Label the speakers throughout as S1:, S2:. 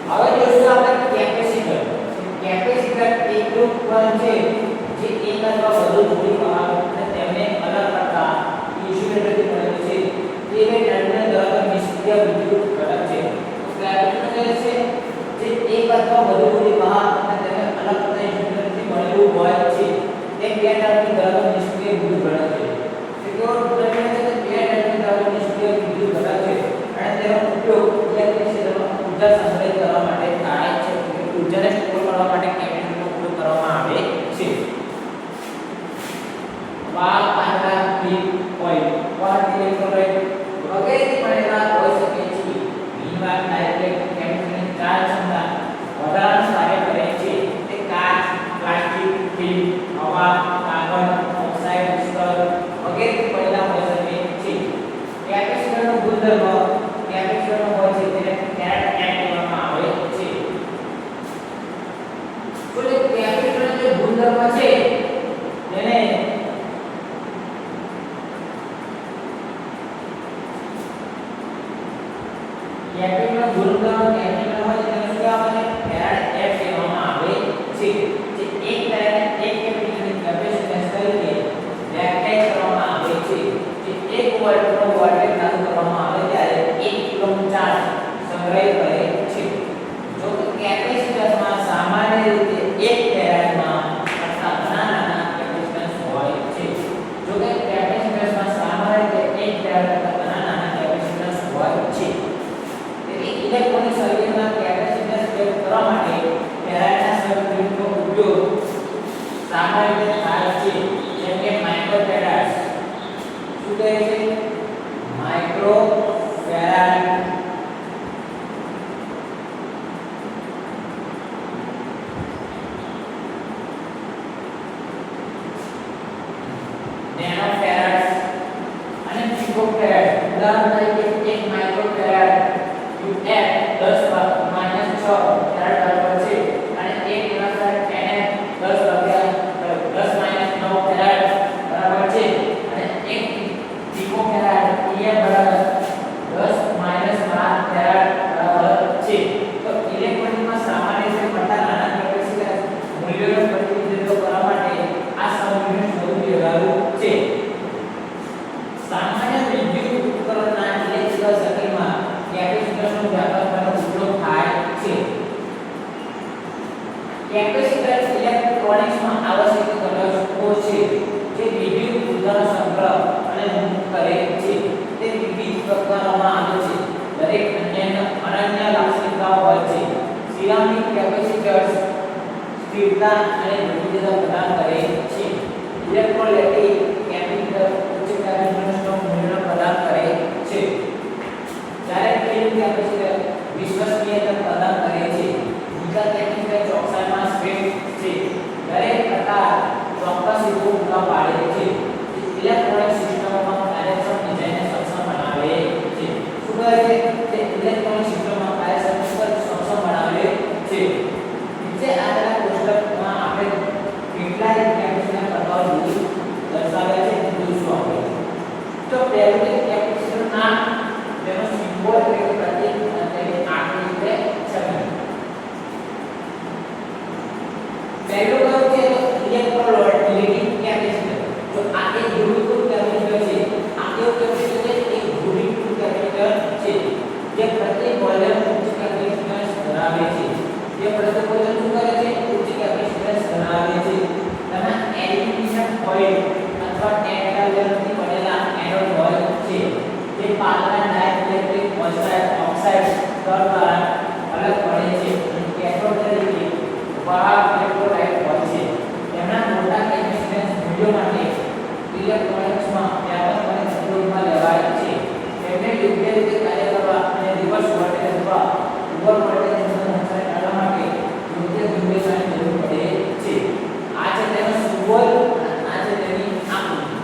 S1: હવે જોઈશું આપણે કેપેસિટર. કેપેસિટર એકરૂપ ઉપકરણ છે જે એક અથવા વધુ જોડી વાહક અને તેમને અલગ કરતા ઇન્સ્યુલેટરથી બનેલું છે. તે બે ટર્મિનલ દ્વારા નિષ્ક્રિય વિદ્યુત ઘટક છે. કેપેસિટર છે જે એક અથવા વધુ જોડી વાહક અને તેમને અલગ કરતા ઇન્સ્યુલેટરથી બનેલું હોય છે. તે બે ટર્મિનલ દ્વારા નિષ્ક્રિય વિદ્યુત ઘટક છે. તેઓ ટર્મિનલ છે બે ટર્મિનલ દ્વારા નિષ્ક્રિય વિદ્યુત ઘટક છે અને તેનો ઉપયોગ ઇલેક્ટ્રિક ક્ષેત્રમાં ઊર્જા સંગ્રહિત કરવા માટે થાય છે. ઊર્જાને સ્ટોર કરવા માટે કેપેસિટરનો ઉપયોગ કરવામાં આવે છે. વાહક પાંદડા ક્લિપ ઓઇલ વાહક ઇલેક્ટ્રોલાઇટ વગેરેથી બનેલા હોઈ શકે છે. બીનવાહક ડાઇલેક્ટ્રિક કેપેસિટરની ચાર્જ ક્ષમતા વધારવાનું કાર્ય કરે છે. તે કાચ, પ્લાસ્ટિક, ફિલ્મ, હવા, કાર્બન, ઓક્સાઇડ સ્તર વગેરેથી બનેલા હોઈ શકે છે. કેપેસિટરનો ગુણધર્મ કેપેસિટરનો હોય છે તેને ફેરાડ એમ કહેવામાં આવે છે. તો જે કેપેસિટરનો જે ગુણધર્મ છે તેને કેપેસિટરનો ગુણધર્મ કેપેસિટર હોય તેને શું કહેવામાં આવે? ફેરાડ એમ કહેવામાં આવે છે. જે એક કેપેસિટરની કેપેસિટન્સ તરીકે વ્યાખ્યાયિત કરવામાં આવે છે. જે 1 વોલ્ટનો વોલ્ટેજ લાગુ કરવામાં આવે ત્યારે 1 કુલમ્બ ચાર્જ સંગ્રહિત કરે છે. જો કે કેપેસિટરમાં સામાન્ય રીતે 1 ફેરાડમાં કરતા ઘણા નાના કેપેસિટન્સ હોય છે. જો કે કેપેસિટરમાં સામાન્ય રીતે 1 ફેરાડ કરતા ઘણા નાના કેપેસિટન્સ હોય છે. તેથી ઇલેક્ટ્રોનિક સર્કિટમાં કેપેસિટન્સ વ્યક્ત કરવા માટે ફેરાડના સર્કિટનો ઉપયોગ સામાન્ય રીતે થાય છે. જેમ કે માઇક્રોફેરાડ્સ શું કહે છે? માઇક્રોફેરાડ, નેનોફેરાડ અને પિકોફેરાડ. ઉદાહરણ તરીકે 1 માઇક્રોફેરાડ યુ F 10 - 6 ફેરાડ બરાબર છે અને 1 નેનોફેરાડ Nf 10 - 9 ફેરાડ બરાબર છે અને 1 પિકોફેરાડ Pf બરાબર 10 - 12 ફેરાડ બરાબર છે. તો ઇલેક્ટ્રોનિકમાં સામાન્ય રીતે મળતા નાના કેપેસિટર મૂલ્યોનું પ્રતિનિધિત્વ કરવા માટે આ સમીકરણ સૌથી વ્યવહારુ છે. સામાન્ય વિદ્યુત ઉપકરણના ઇલેક્ટ્રિકલ સર્કિટમાં કેપેસિટરનો વ્યાપકપણે ઉપયોગ થાય છે. કેપેસિટર ઇલેક્ટ્રોનિક્સમાં આવશ્યક ઘટકો છે જે વિદ્યુત ઊર્જાનો સંગ્રહ અને મુક્ત કરે છે. તે વિવિધ પ્રકારોમાં આવે છે. દરેક અનન્ય લાક્ષણિકતાઓ હોય છે. સિરામિક કેપેસિટર્સ સ્થિરતા અને વિવિધતા પ્રદાન કરે છે. ઇલેક્ટ્રોલાઇટિક કેપેસિટર ઉચ્ચ કેપેસિટન્સનો મૂલ્ય પ્રદાન કરે છે. જ્યારે ફિલ્મ કેપેસિટર વિશ્વસનીયતા પ્રદાન કરે છે. બીજા કેપેસિટર ચોકસાઈમાં શ્રેષ્ઠ છે. દરેક પ્રકાર ચોક્કસ હેતુ પૂરા પાડે છે. ઇલેક્ટ્રોનિક સિસ્ટમોમાં કાર્યક્ષમ ડિઝાઇનને સક્ષમ બનાવે છે. શું કહે છે? તે ઇલેક્ટ્રોનિક સિસ્ટમમાં કાર્યક્ષમ સક્ષમ બનાવે છે. નીચે આપેલા કોષ્ટકમાં આપણે કેટલાક કેપેસિટર પ્રકારો દર્શાવ્યા છે તે જોઈશું આપણે. તો પહેલું કેપેસિટર નામ તેનો સિમ્બોલ એટલે પ્રતીક અને આકૃતિ છે છબી. પહેલું કયું છે? Electrolytic capacitor. તો આ એક ધ્રુવીકૃત કેપેસિટર છે. આ કેવું કેપેસિટર છે? એક ધ્રુવીકૃત કેપેસિટર છે જે પ્રતિ વોલ્યુમ ઉચ્ચ કેપેસિટન્સ ધરાવે છે. જે પ્રતિ વોલ્યુમ શું કરે છે? ઉચ્ચ કેપેસિટન્સ ધરાવે છે. તેમાં એલ્યુમિનિયમ ફોઇલ અથવા ટેટ્રાહેડ્રલથી બનેલા એનોડ હોય છે. જે પાતળા ડાઇલેક્ટ્રિક ઓક્સાઇડ સ્તર દ્વારા અલગ પડે છે અને કેથોડ તરીકે વાહક ઇલેક્ટ્રોલાઇટ હોય છે. તેમના મોટા કેપેસિટન્સ મૂલ્યો માટે ઇલેક્ટ્રોનિક્સમાં વ્યાપકપણે ઉપયોગમાં લેવાય છે. તેમને યોગ્ય રીતે કાર્ય કરવા અને રિવર્સ વોલ્ટેજ અથવા ઓવર વોલ્ટેજ નુકસાન ટાળવા માટે યોગ્ય ઝુંબેશની જરૂર પડે છે. આ છે તેનો સિમ્બોલ અને આ છે તેની આકૃતિ.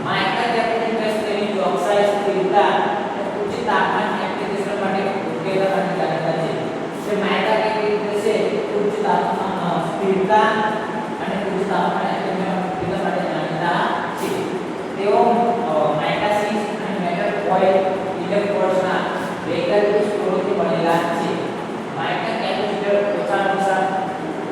S1: માઇક્રો કેપેસિટર્સ તેની ચોકસાઈ, સ્થિરતા અને ઉચ્ચ તાપમાન એપ્લિકેશન માટે ઉપયોગી જાણીતા છે. જે માઇક્રો કેપેસિટર છે ઉચ્ચ તાપમાન સ્થિરતા અને ઉચ્ચ તાપમાન કોઇલ ઇલેક્ટ્રોડ્સના વૈકલ્પિક સ્ત્રોતથી બનેલા છે. માઇકા કેપેસિટર ઓછા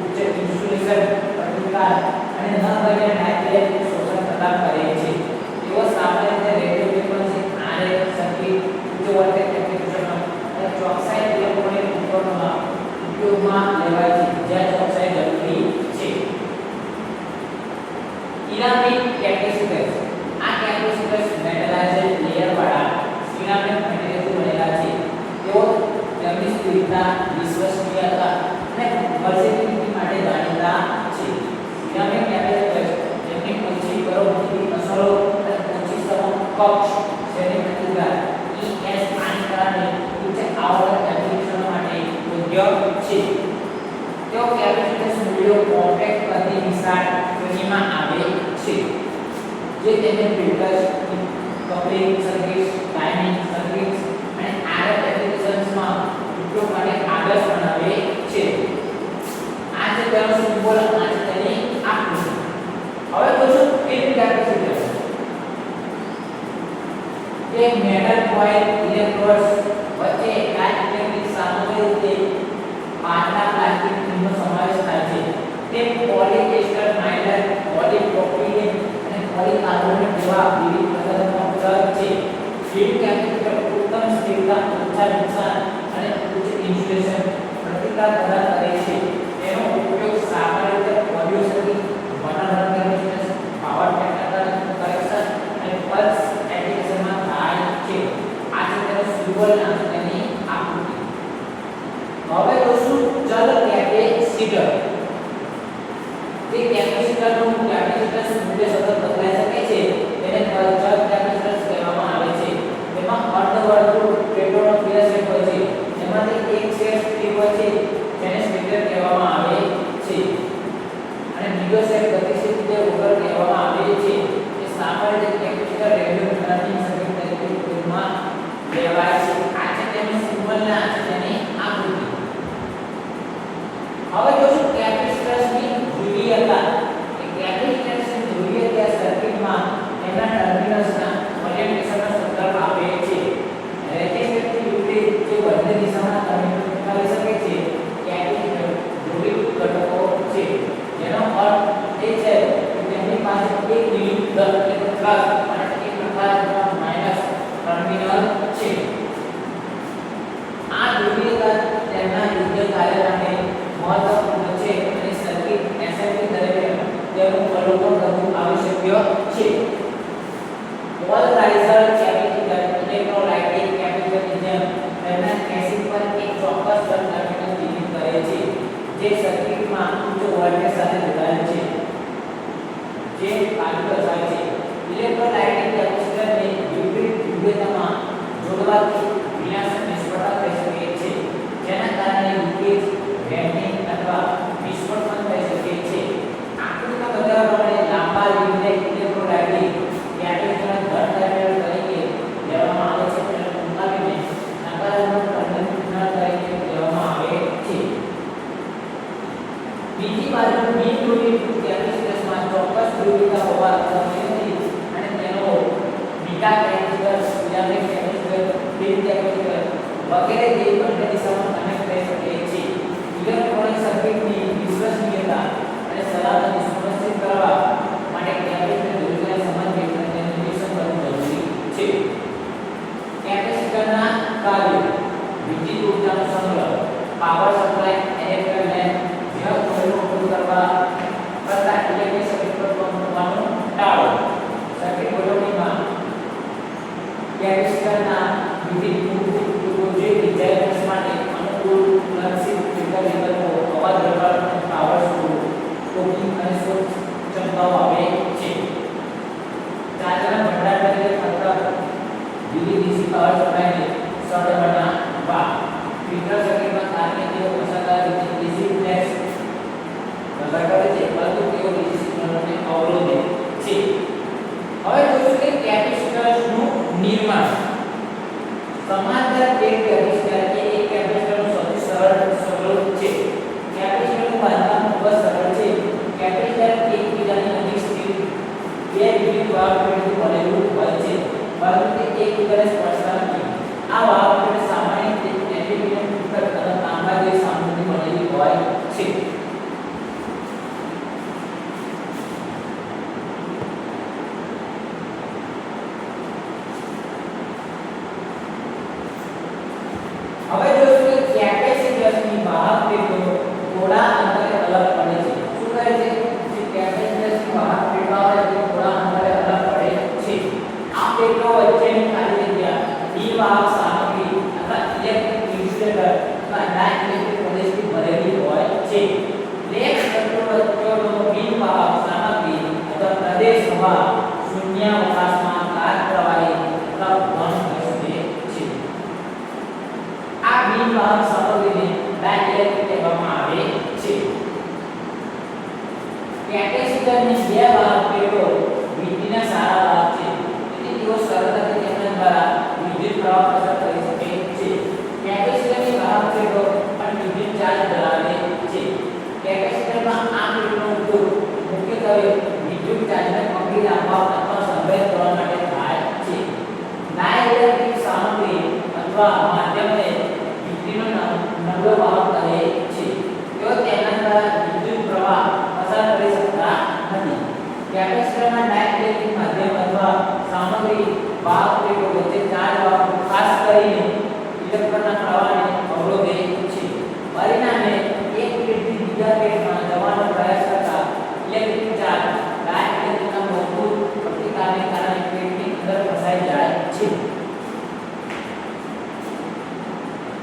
S1: ઉચ્ચ ઇન્સ્યુલેશન પ્રતિકાર અને ન બને ડાયઇલેક્ટ્રિક શોષણ પ્રદાન કરે છે. તેઓ સામાન્ય રીતે રેડિયો ફ્રીક્વન્સી RF સર્કિટ ઉચ્ચ વોલ્ટેજ એપ્લિકેશન અને ચોકસાઈ ઇલેક્ટ્રોનિક ઉપકરણોમાં ઉપયોગમાં લેવાય છે જ્યાં ચોકસાઈ જરૂરી છે. સિરામિક કેપેસિટર્સ આ કેપેસિટર્સ મેટલાઇઝ્ડ લેયર વાળા સિરામિક મટીરીયલથી બનેલા છે. તેઓ તેમની સ્થિરતા, વિશ્વસનીયતા અને વર્સેટિલિટી માટે જાણીતા છે. સિરામિક કેપેસિટર્સ જેમની ઓછી પરોપજીવી અસરો અને ઓછી સમકક્ષ શ્રેણી પ્રતિકાર આને કારણે ઉચ્ચ આવર્તન એપ્લિકેશનો માટે યોગ્ય છે. તેઓ કેપેસિટર્સ મૂલ્યો કોમ્પેક્ટ કદની વિશાળ શ્રેણીમાં આવે છે જે તેને filters, coupling circuits, timing circuits અને RF એપ્લિકેશન્સમાં ઉપયોગ માટે આદર્શ બનાવે છે. આ છે તેનો સિમ્બોલ અને તેની આકૃતિ. હવે જોશું ફિલ્ડ કેપેસિટર. તે મેટલ કોઇલ ઇલેક્ટ્રોડ્સ વચ્ચે ડાઇલેક્ટ્રિક સામગ્રી પાતળા પ્લાસ્ટિક ફિલ્મનો સમાવેશ થાય છે. તે પોલિએસ્ટર, નાયલોન, પોલીપ્રોપિલિન અને પોલીકાર્બોનેટ જેવા વિવિધ પદાર્થોનો ઉપયોગ છે. ફિલ્ડ કેપેસિટર ઉત્તમ સ્થિરતા, ઓછા નુકસાન અને ઉચ્ચ ઇન્સ્યુલેશન પ્રતિકાર પ્રદાન કરે છે. તેનો ઉપયોગ સામાન્ય રીતે audio circuit, motor capacitors, power technical correction અને પલ્સ એપ્લિકેશનમાં થાય છે. આ છે તેનો સિમ્બોલ અને તેની આકૃતિ. હવે જોશું ચલ કેપેસિટર. તે કેપેસિટરનું કેપેસિટન્સ મૂલ્ય સતત બદલાઈ શકે છે તેને ચલ કેપેસિટન્સ કહેવામાં આવે છે. તેમાં અર્ધવર્તુળ પ્લેટોનો ક્રિયા સેટ હોય છે. તેમાંથી એક સેટ સ્થિર હોય છે જેને સ્ટેટર કહેવામાં આવે છે અને બીજો સેટ ગતિશીલ રીતે ઉપર કહેવામાં આવે છે. તે સામાન્ય રીતે કેપેસિટર રેડિયો ફ્રીક્વન્સી સર્કિટ તરીકે ઉપયોગમાં લેવાય છે. આ છે તેનું સિમ્બોલ અને આ છે તેની આકૃતિ. હવે જોશું કેપેસિટર્સની ધ્રુવીયતા. એ કેપેસિટર્સની ધ્રુવીયતા સર્કિટમાં તેના ટર્મિનલ્સના ઓરિએન્ટેશનનો સંદર્ભ આપે છે. રેઝિસ્ટરથી વિપરીત જે બંને દિશામાં ટર્મિનલ કરી શકે છે કેપેસિટર ધ્રુવીય ઘટકો છે. જેનો અર્થ એ છે કે તેમની પાસે એક વિરુદ્ધ એટલે પ્લસ અને એક પ્રકારના માઈનસ ટર્મિનલ છે. આ ધ્રુવીયતા તેમના યોગ્ય કાર્ય માટે મહત્વપૂર્ણ છે અને સર્કિટ એસેમ્બલી દરમિયાન તેનું અવલોકન કરવું આવશ્યક છે. પોલરાઇઝર કેપેસિટર ઇલેક્ટ્રોલાઇટિક કેપેસિટરની જેમ તેમના કેસિંગ પર એક ચોક્કસ ટર્મિનલ ચિહ્નિત કરે છે જે સર્કિટમાં ઉચ્ચ વોલ્ટેજ સાથે જોડાયેલ છે જે કાર્ય દર્શાવે છે. ઇલેક્ટ્રોલાઇટિક કેપેસિટરને વિપરીત ધ્રુવીયતામાં જોડવાથી વિનાશક નિષ્ફળતા થઈ શકે છે જેના કારણે લીકેજ, વેન્ડિંગ અથવા વિસ્ફોટ પણ થઈ શકે છે. આકૃતિમાં બતાવ્યા પ્રમાણે લાંબા લીડને ઇલેક્ટ્રોલાઇટિક કેપેસિટર ઘન ટર્મિનલ તરીકે લેવામાં આવે છે અને ટૂંકા લીડને નકારાત્મક ટર્મિનલ તરીકે લેવામાં આવે છે. બીજી બાજુ બિન ધ્રુવીકૃત કેપેસિટર્સમાં ચોક્કસ ધ્રુવીયતા હોવા નથી અને તેનો beta capacitor, ceramic capacitor, field capacitor વગેરે જેવી બંને દિશામાં કનેક્ટ થઈ શકે છે. ઇલેક્ટ્રોનિક સર્કિટની વિશ્વસનીયતા અને સલામતી સુનિશ્ચિત કરવા માટે કેપેસિટર ધ્રુવીયતાને સમાન કેપેસિટરને નિરીક્ષણ કરવું જરૂરી છે. કેપેસિટરના કાર્યો: વિદ્યુત ઊર્જાનો સંગ્રહ, પાવર સપ્લાય, ઇલેક્ટ્રિક લેમ્પ જેવા ઉપકરણોનો ઉપયોગ કરવા કરતા ઇલેક્ટ્રિક સર્કિટ પર મૂકવાનું ટાળો. સર્કિટ ગોઠવણીમાં કેપેસિટરના વિવિધ મૂળભૂત ઉપયોગો જે ડિઝાઇનર્સ માટે અનુકૂળ લક્ષિત ફિલ્ટર વિકલ્પો, અવાજ ઘટાડો, પાવર સ્ટોકિંગ અને સ્રોત ક્ષમતાઓ આવે છે. ચાર્જરના ભંડાર તરીકે કરતા વિવિધ ડીસી પાવર સપ્લાયને સરળ બનાવવા. ફિલ્ટર સર્કિટમાં કારણે તેઓ અસરકારક રીતે ડીસી ફ્લેક્સ ઘટાડે છે પરંતુ તેઓ ડીસી સિગ્નલોને અવરોધે છે. હવે જોઈશું કે કેપેસિટર્સનું નિર્માણ. સમાંતર પ્લેટ કેપેસિટર એ એક કેપેસિટરનું સૌથી સરળ સ્વરૂપ છે. કેપેસિટરનું બાંધકામ ખૂબ જ સરળ છે. કેપેસિટર એકબીજાની નજીક સ્થિત બે વિવિધ ભાગ પેઢીથી બનેલું હોય છે પરંતુ તે એકબીજાને સ્પર્શ છે. હવે જોશું કે કેપેસિટરની વાહક પ્લેટો થોડા અંતરે અલગ પડે છે. શું કહે છે? જે કેપેસિટરની વાહક પ્લેટો આવે છે થોડા અંતરે અલગ પડે છે. આ પ્લેટો વચ્ચેની ખાલી જગ્યા બિનવાહક સામગ્રી અથવા ઇલેક્ટ્રિક ઇન્સ્યુલેટર અથવા ડાઇલેક્ટ્રિક પ્રદેશથી ભરેલી હોય છે. લેક્સ તત્વો બિનવાહક સામગ્રી અથવા પ્રદેશ હવા શૂન્યાવકાશમાં કાટ પ્રવાહી અથવા ઘન હોઈ શકે છે. આ બિનવાહક સામગ્રીને ડાઇલેક્ટ્રિક કહેવામાં આવે છે. કેપેસિટરની બે વાહક પ્લેટો વીજળીના સારા વાહક છે. તેથી તેઓ સરળતાથી તેમના દ્વારા વિદ્યુત પ્રવાહ પસાર કરી શકે છે. કેપેસિટરની વાહક પ્લેટો પણ વિદ્યુત ચાર્જ ધરાવે છે. કેપેસિટરમાં આ પ્લેટોનો ઉપયોગ મુખ્યત્વે વિદ્યુત ચાર્જને પકડી રાખવા અથવા સંગ્રહિત કરવા માટે થાય છે. ડાઇલેક્ટ્રિક સામગ્રી અથવા માધ્યમને વીજળીનો નબળો વાહક કહે છે. તેઓ તેના દ્વારા વિદ્યુત પ્રવાહ પસાર કરી શકતા નથી. કેપેસિટરમાં ડાઇલેક્ટ્રિક માધ્યમ અથવા સામગ્રી વાહક પ્લેટો વચ્ચે ચાર્જ વાહક ખાસ કરીને ઇલેક્ટ્રોનના પ્રવાહને અવરોધે છે. પરિણામે એક પ્લેટથી બીજા પ્લેટમાં જવાનો પ્રયાસ કરતા ઇલેક્ટ્રિક ચાર્જ ડાઇલેક્ટ્રિકના મજબૂત પ્રતિકારને કારણે પ્લેટની અંદર ફસાઈ જાય છે.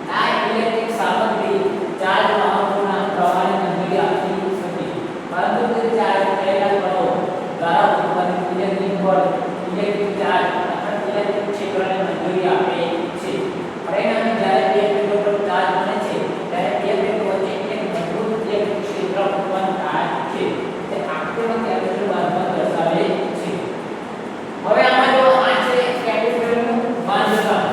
S1: ડાઇલેક્ટ્રિક સામગ્રી ચાર્જ વાહકોના પ્રવાહને મંજૂરી આપતી નથી, પરંતુ તે ચાર્જ થયેલા કણો દ્વારા ઉત્પન્ન ઇલેક્ટ્રિક બળ ઇલેક્ટ્રિક ચાર્જ અથવા ઇલેક્ટ્રિક ક્ષેત્રને મંજૂરી આપે છે. પરિણામે જ્યારે બે પ્લેટો પર ચાર્જ બને છે ત્યારે બે પ્લેટો વચ્ચે એક મજબૂત ઇલેક્ટ્રિક ક્ષેત્ર ઉત્પન્ન થાય છે. તે આકૃતિમાં કેપેસિટર બાંધકામ દર્શાવે છે. હવે આમાં જો આ છે કેપેસિટરનું બાંધકામ.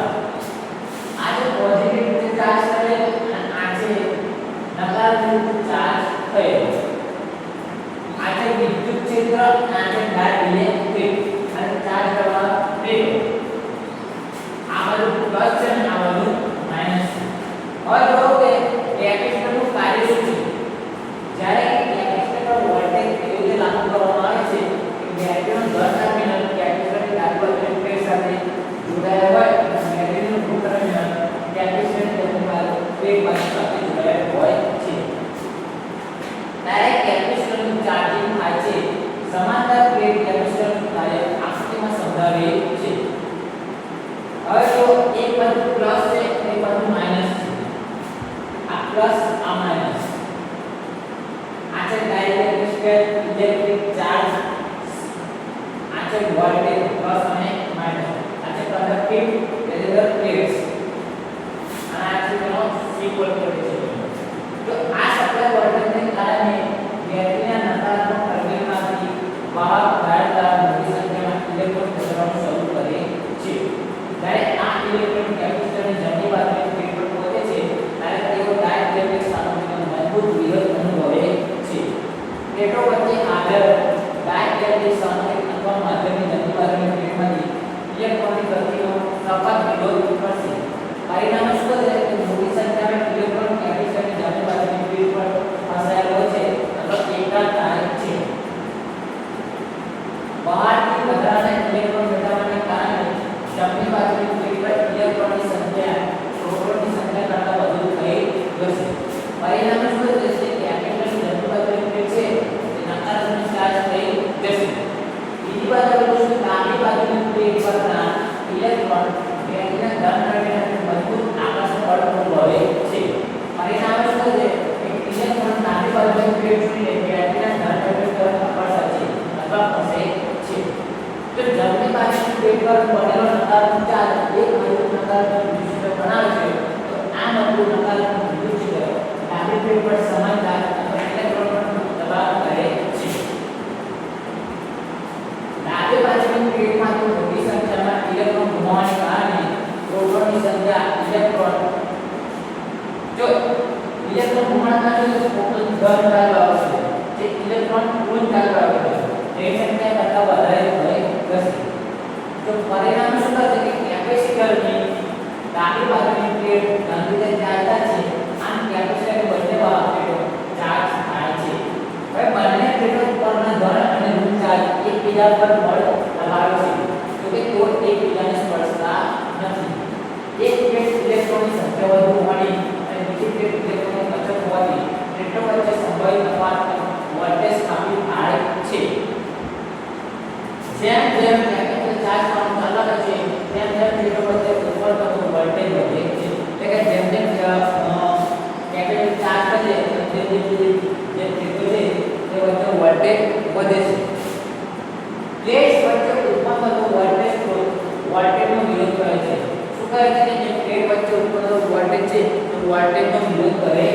S1: આ જે પોઝિટિવ રીતે ચાર્જ થયેલ અને આ છે નકારાત્મક ચાર્જ થયેલ. આ છે વિદ્યુત ક્ષેત્ર અને આ છે ડાઇલેક્ટ્રિક અને ચાર્જ કરવા પ્લેટો. આ બાજુ પ્લસ છે અને આ બાજુ માઈનસ છે. હવે જો કે કેપેસિટરનું કાર્ય શું છે? જ્યારે કેપેસિટર પર વોલ્ટેજ એવી રીતે લાગુ કરવામાં આવે છે કે બેટરીનો ધન ટર્મિનલ કેપેસિટરની ડાબી બાજુની પ્લેટ સાથે જોડાયેલ હોય અને બેટરીનું ઋણ ટર્મિનલ કેપેસિટરની જમણી બાજુ પ્લેટ બાજુ સાથે જોડાયેલ હોય છે. ત્યારે કેપેસિટરનું ચાર્જિંગ થાય છે. સમાંતર પ્લેટ કેપેસિટરનું કાર્ય આકૃતિમાં સમજાવેલ છે. હવે જો એક બાજુ પ્લસ છે અને એક બાજુ માઈનસ છે. આ પ્લસ આ માઈનસ. આ છે ડાઇલેક્ટ્રિક ઇલેક્ટ્રિક ચાર્જ. આ છે વોલ્ટેજ પ્લસ અને માઈનસ. આ છે કંડક્ટિવ રેઝિસ્ટર પ્લેટ્સ. અને આ છે તેનો સિમ્બોલ પ્લેટ છે. તો આ સપ્લાય વોલ્ટેજને કારણે બેટરીના નકારાત્મક ટર્મિનલમાંથી વાહક વાયર દ્વારા મોટી સંખ્યામાં ઇલેક્ટ્રોન પસારવાનું શરૂ કરે છે. જ્યારે આ ઇલેક્ટ્રોન કેપેસિટરની જમણી બાજુની પ્લેટ પર પહોંચે છે ત્યારે તેઓ ડાઇલેક્ટ્રિક સામગ્રીનો મજબૂત વિરોધ અનુભવે છે. પ્લેટો વચ્ચે આવેલ ડાઇલેક્ટ્રિક સામગ્રી અથવા માધ્યમની જમણી બાજુની પ્લેટમાંથી ઇલેક્ટ્રોનની ગતિનો સખત વિરોધ કરશે. પરિણામે શું થશે કે મોટી સંખ્યામાં ઇલેક્ટ્રોન કેપેસિટરની જમણી બાજુની પ્લેટ પર ફસાયેલ હોય છે અથવા એકઠા થાય છે. બહારથી વધારાના ઇલેક્ટ્રોન મેળવવાને કારણે જમણી બાજુની પ્લેટ પર ઇલેક્ટ્રોનની સંખ્યા પ્રોટોનની સંખ્યા કરતાં વધુ થઈ જશે. પરિણામે શું થશે કે કેપેસિટરની જમણી બાજુની પ્લેટ છે તે નકારાત્મક ચાર્જ થઈ જશે. બીજી બાજુ જોશું ડાબી બાજુની પ્લેટ પરના ઇલેક્ટ્રોન બેટરીના ધન ટર્મિનલને મજબૂત આકર્ષણ બળ અનુભવે છે. પરિણામે શું થશે કે ઇલેક્ટ્રોન ડાબી બાજુની પ્લેટ છોડીને બેટરીના ધન ટર્મિનલ તરફ આકર્ષાય છે અથવા ફસે છે. તો જમણી બાજુની પ્લેટ પર બનેલો નકારાત્મક ચાર્જ એક મજબૂત નકારાત્મક વિદ્યુત બનાવે છે. તો આ મજબૂત નકારાત્મક વિદ્યુત ડાબી પ્લેટ પર સમાન ચાર્જ અથવા ઇલેક્ટ્રોન પર દબાણ કરે છે. ડાબી બાજુની પ્લેટમાં તો મોટી સંખ્યામાં ઇલેક્ટ્રોન ગુમાવવાને કારણે પ્રોટોનની સંખ્યા ઇલેક્ટ્રોન જો ઇલેક્ટ્રોન ગુમાવતા હોય તો પ્રોટોન ધન ચાર્જ આવશે. જે ઇલેક્ટ્રોન ઋણ ચાર્જ આવે છે તે સંખ્યા કરતાં વધારે થઈ જશે. તો પરિણામ શું થશે કે કેપેસિટરની ડાબી બાજુની પ્લેટ ગંભીર ચાર્જ છે. આમ કેપેસિટરની બંને બાજુ પ્લેટો ચાર્જ પર બળ લગાવે છે તો કે તેઓ એકબીજાને સ્પર્શતા નથી. એક પ્લેટ ઇલેક્ટ્રોનની સંખ્યા વધુ હોવાની અને બીજી પ્લેટ ઇલેક્ટ્રોનની અછત હોવાથી પ્લેટો વચ્ચે સંભવિત તફાવત વોલ્ટેજ કાફી થાય છે. જેમ જેમ કેપિટલ ચાર્જ પાનું ચાલક છે તેમ તેમ પ્લેટો વચ્ચે ઉત્પન્ન થતો વોલ્ટેજ વધે છે. એટલે કે જેમ જેમ કેપિટલ ચાર્જ વધે તેમ તેમ જે પ્લેટો છે તે વચ્ચે વોલ્ટેજ વધે છે. પ્લેટ્સ વચ્ચે ઉત્પન્ન થતો વોલ્ટેજનો વિરોધ કરે છે. શું કહે છે કે જે પ્લેટ વચ્ચે ઉત્પન્ન થતો વોલ્ટેજ છે તો વોલ્ટેજનો વિરોધ કરે